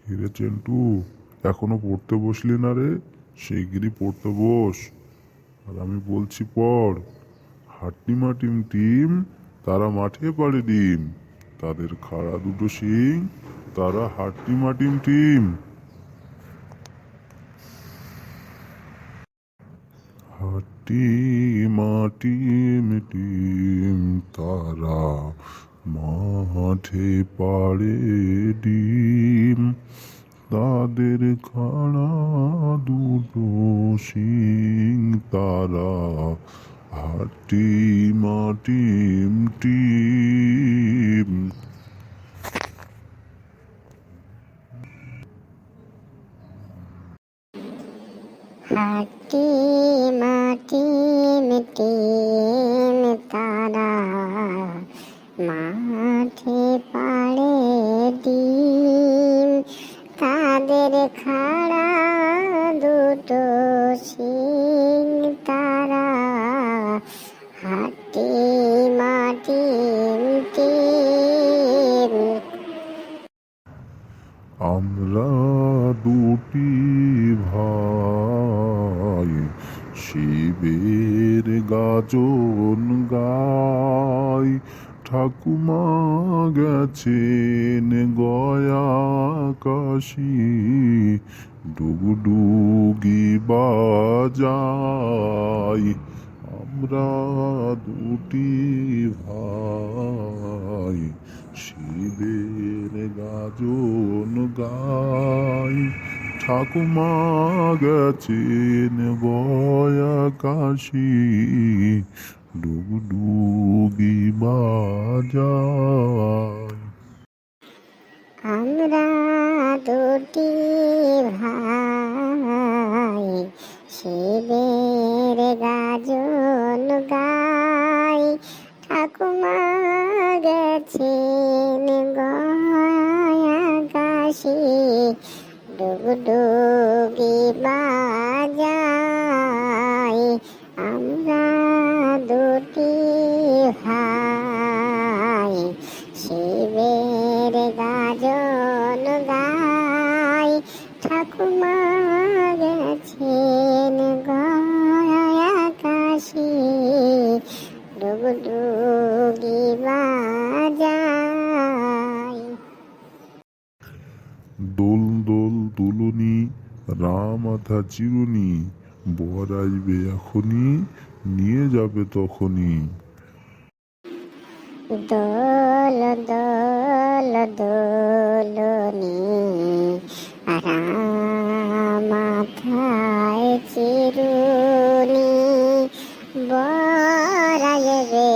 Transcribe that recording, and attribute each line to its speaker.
Speaker 1: হিরে চেন্টু, এখনো পড়তে বসলি না রে? শিগগিরই পড়তে বস। আর আমি বলছি পড়। হাট্টিমা টিম টিম, তারা মাঠে পাড়ে ডিম, তাদের খাড়া দুটো শিং, তারা হাট্টিমা টিম টিম। হাট্টিমা টিম টিম, তারা মাঠে পাড়ে ডিম, তাদের খাড়া দুটো শিং, তারা হাট্টিমা টিম টিম।
Speaker 2: হাট্টিমা টিম টিম, তারা মাঠে পাড়ে ডিম, তাদের খাড়া দুটো শিং, তারা হাট্টিমা টিম টিম।
Speaker 1: আমরা দুটি ভাই, শিবের গাজন গাই, ঠাকুমা গেছেন গয়া কাশি, ডুগডুগি বাজাই। আমরা দুটি ভাই, শিবের গাজন গাই, ঠাকুমা গেছেন গয়া কাশি, ডুগডুগি বাজায়।
Speaker 2: আমরা দুটি ভাই, শিবের গাজন গাই, ঠাকুমা গেছেন গয়া কাশি, ডুগডুগি বাজাই। আমরা দুটি ভাই, শিবের গাজন গাই, ঠাকুমা গেছেন গয়া কাশি, ডুগডুগি বাজাই।
Speaker 1: দোল দোল দুলুনি, রামাথা চিরুনি, বর আসবে এখনই, নিয়ে যাবে তখনই।
Speaker 2: দোল দোল দোলনি, মাথায় চিরুনি, বর আসবে